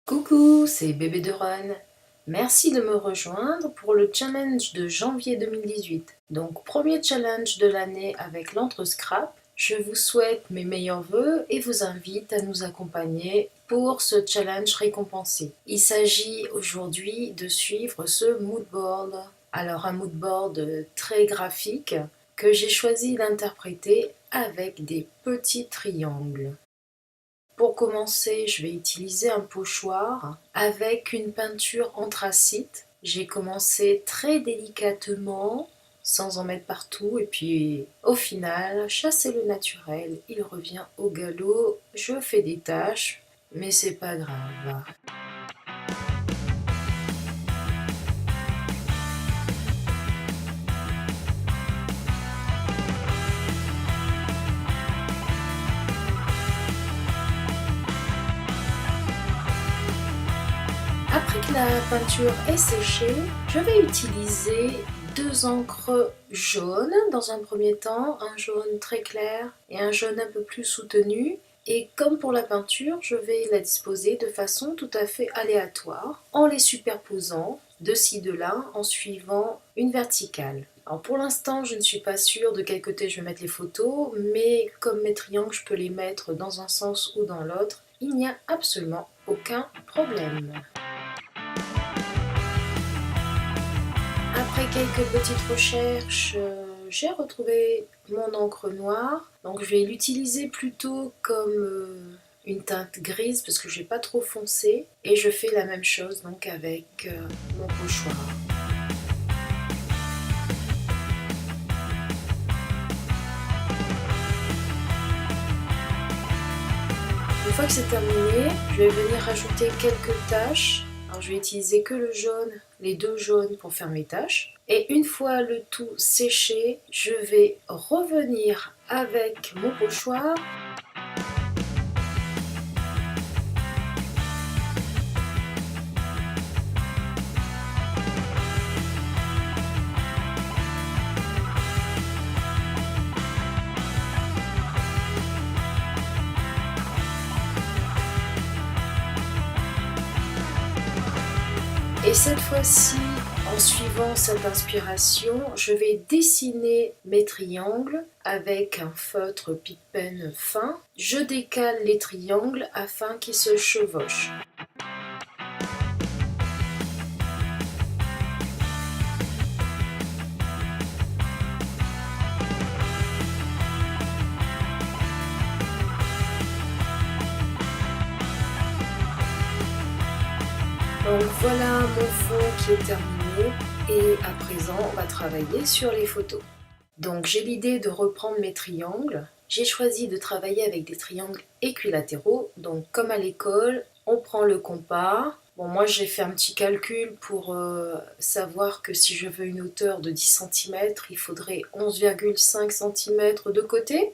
Coucou, c'est Bébé de Run. Merci de me rejoindre pour le challenge de janvier 2018. Donc, premier challenge de l'année avec l'entre-scrap. Je vous souhaite mes meilleurs vœux et vous invite à nous accompagner pour ce challenge récompensé. Il s'agit aujourd'hui de suivre ce moodboard. Alors, un moodboard très graphique que j'ai choisi d'interpréter avec des petits triangles. Pour commencer, je vais utiliser un pochoir avec une peinture anthracite. J'ai commencé très délicatement, sans en mettre partout, et puis au final, chasser le naturel, il revient au galop. Je fais des taches, mais c'est pas grave. Après que la peinture est séchée, je vais utiliser deux encres jaunes dans un premier temps, un jaune très clair et un jaune un peu plus soutenu. Et comme pour la peinture, je vais la disposer de façon tout à fait aléatoire, en les superposant de ci de là, en suivant une verticale. Alors pour l'instant, je ne suis pas sûre de quel côté je vais mettre les photos, mais comme mes triangles, je peux les mettre dans un sens ou dans l'autre. Il n'y a absolument aucun problème. Après quelques petites recherches, j'ai retrouvé mon encre noire. Donc je vais l'utiliser plutôt comme une teinte grise parce que je n'ai pas trop foncé. Et je fais la même chose donc avec mon pochoir. Une fois que c'est terminé, je vais venir rajouter quelques taches. Alors je vais utiliser que le jaune, les deux jaunes pour faire mes taches. Et une fois le tout séché, je vais revenir avec mon pochoir. Et cette fois-ci, en suivant cette inspiration, je vais dessiner mes triangles avec un feutre Pic Pen fin. Je décale les triangles afin qu'ils se chevauchent. Donc voilà mon fond qui est terminé et à présent on va travailler sur les photos. Donc j'ai l'idée de reprendre mes triangles. J'ai choisi de travailler avec des triangles équilatéraux. Donc comme à l'école, on prend le compas. Bon, moi j'ai fait un petit calcul pour savoir que si je veux une hauteur de 10 cm, il faudrait 11,5 cm de côté.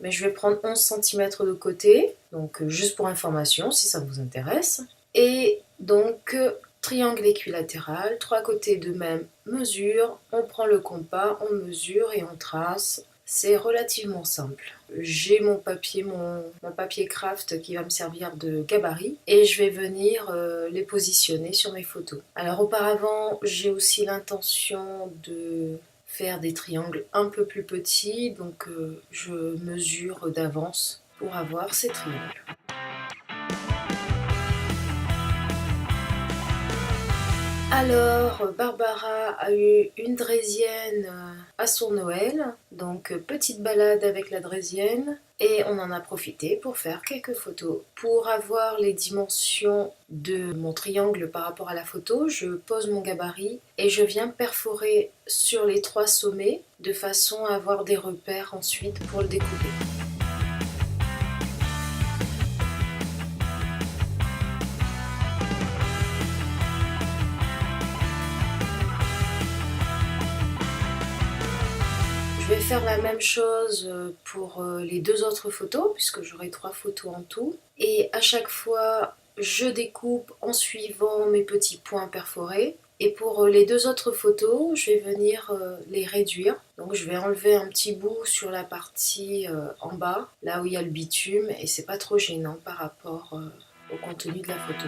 Mais je vais prendre 11 cm de côté, donc juste pour information si ça vous intéresse. Et donc triangle équilatéral, trois côtés de même mesure, on prend le compas, on mesure et on trace. C'est relativement simple. J'ai mon papier craft qui va me servir de gabarit et je vais venir les positionner sur mes photos. Alors auparavant, j'ai aussi l'intention de faire des triangles un peu plus petits, donc je mesure d'avance pour avoir ces triangles. Alors, Barbara a eu une draisienne à son Noël, donc petite balade avec la draisienne, et on en a profité pour faire quelques photos. Pour avoir les dimensions de mon triangle par rapport à la photo, je pose mon gabarit et je viens perforer sur les trois sommets de façon à avoir des repères ensuite pour le découper. Je vais faire la même chose pour les deux autres photos, puisque j'aurai trois photos en tout. Et à chaque fois, je découpe en suivant mes petits points perforés. Et pour les deux autres photos, je vais venir les réduire. Donc je vais enlever un petit bout sur la partie en bas, là où il y a le bitume, et c'est pas trop gênant par rapport au contenu de la photo.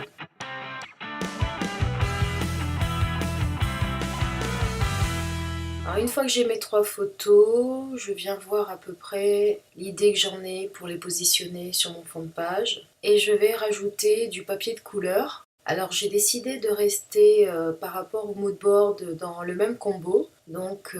Alors une fois que j'ai mes 3 photos, je viens voir à peu près l'idée que j'en ai pour les positionner sur mon fond de page et je vais rajouter du papier de couleur. Alors j'ai décidé de rester par rapport au mood board dans le même combo. Donc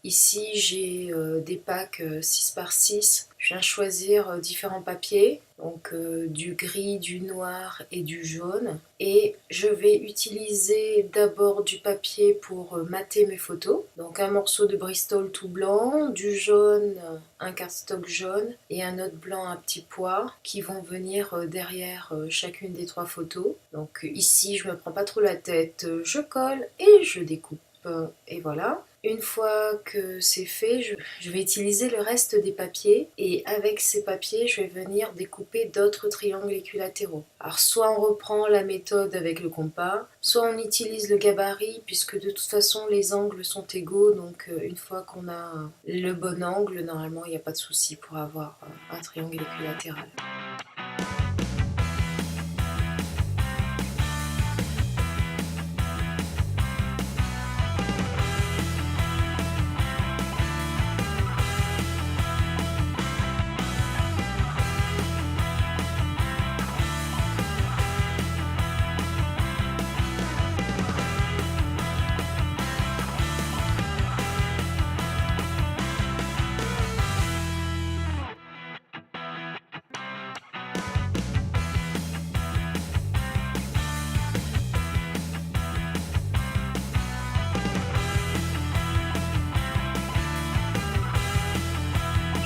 ici j'ai des packs 6 par 6. Je viens choisir différents papiers, donc du gris, du noir et du jaune. Et je vais utiliser d'abord du papier pour mater mes photos. Donc un morceau de Bristol tout blanc, du jaune, un cardstock jaune et un autre blanc à petits pois qui vont venir derrière chacune des 3 photos. Donc ici je me prends pas trop la tête, je colle et je découpe. Et voilà. Une fois que c'est fait, je vais utiliser le reste des papiers et avec ces papiers, je vais venir découper d'autres triangles équilatéraux. Alors soit on reprend la méthode avec le compas, soit on utilise le gabarit puisque de toute façon les angles sont égaux, donc une fois qu'on a le bon angle, normalement il n'y a pas de souci pour avoir un triangle équilatéral.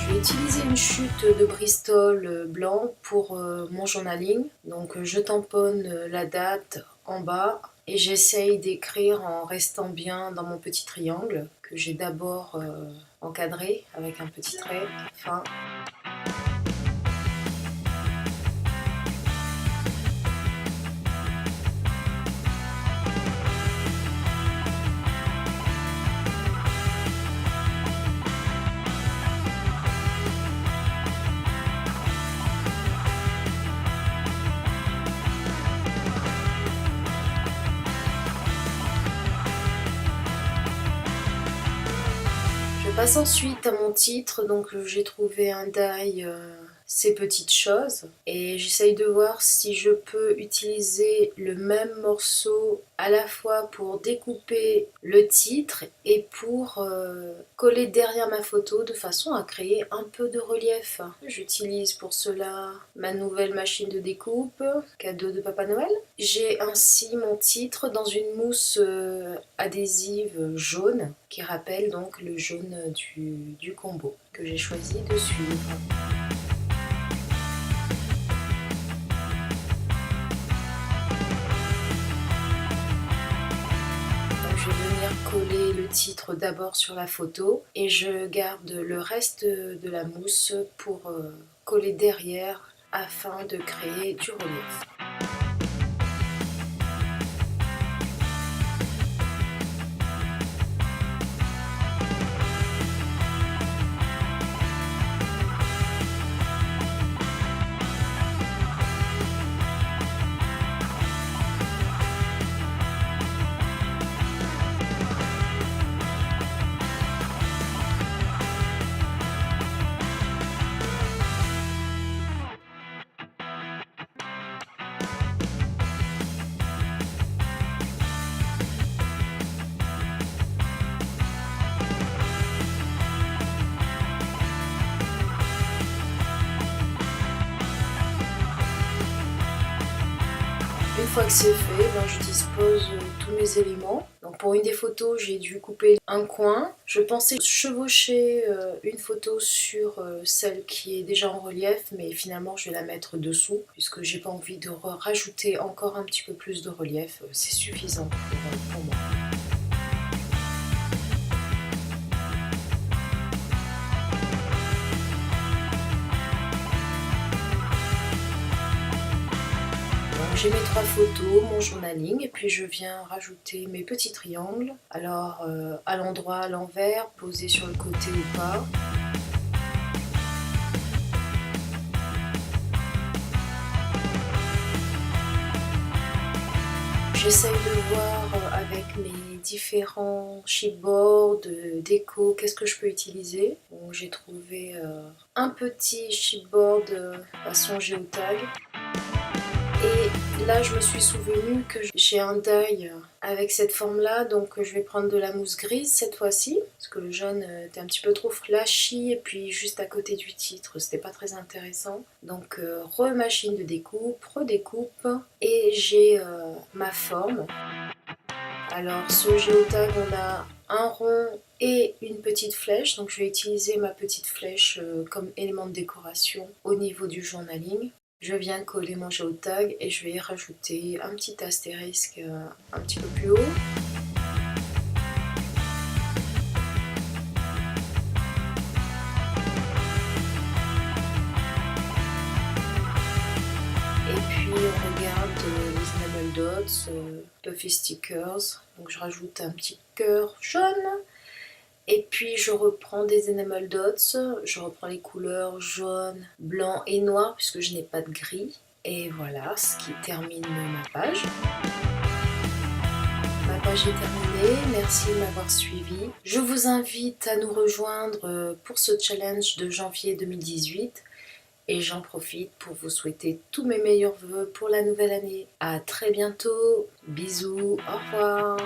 Je vais utiliser une chute de Bristol blanc pour mon journaling. Donc je tamponne la date en bas et j'essaye d'écrire en restant bien dans mon petit triangle que j'ai d'abord encadré avec un petit trait fin. Je passe ensuite à mon titre, donc j'ai trouvé un die ces petites choses et j'essaye de voir si je peux utiliser le même morceau à la fois pour découper le titre et pour coller derrière ma photo de façon à créer un peu de relief. J'utilise pour cela ma nouvelle machine de découpe, cadeau de Papa Noël. J'ai ainsi mon titre dans une mousse adhésive jaune qui rappelle donc le jaune du combo que j'ai choisi de suivre. Je vais venir coller le titre d'abord sur la photo et je garde le reste de la mousse pour coller derrière afin de créer du relief. Une fois que c'est fait, je dispose tous mes éléments. Donc pour une des photos, j'ai dû couper un coin. Je pensais chevaucher une photo sur celle qui est déjà en relief, mais finalement je vais la mettre dessous puisque j'ai pas envie de rajouter encore un petit peu plus de relief. C'est suffisant pour moi. J'ai mes 3 photos, mon journaling, et puis je viens rajouter mes petits triangles. Alors à l'endroit, à l'envers, posés sur le côté ou pas. J'essaye de voir avec mes différents chipboards, déco, qu'est-ce que je peux utiliser. Bon, j'ai trouvé un petit chipboard façon géotag. Et là, je me suis souvenu que j'ai un deuil avec cette forme-là, donc je vais prendre de la mousse grise cette fois-ci, parce que le jaune était un petit peu trop flashy, et puis juste à côté du titre, c'était pas très intéressant. Donc remachine de découpe, redécoupe, et j'ai ma forme. Alors ce géotag, on a un rond et une petite flèche, donc je vais utiliser ma petite flèche comme élément de décoration au niveau du journaling. Je viens coller mon géotag et je vais y rajouter un petit astérisque un petit peu plus haut. Et puis on regarde les enamel dots, Puffy stickers, donc je rajoute un petit cœur jaune. Et puis je reprends des enamel dots, je reprends les couleurs jaune, blanc et noir puisque je n'ai pas de gris. Et voilà ce qui termine ma page. Ma page est terminée, merci de m'avoir suivi. Je vous invite à nous rejoindre pour ce challenge de janvier 2018. Et j'en profite pour vous souhaiter tous mes meilleurs vœux pour la nouvelle année. À très bientôt, bisous, au revoir.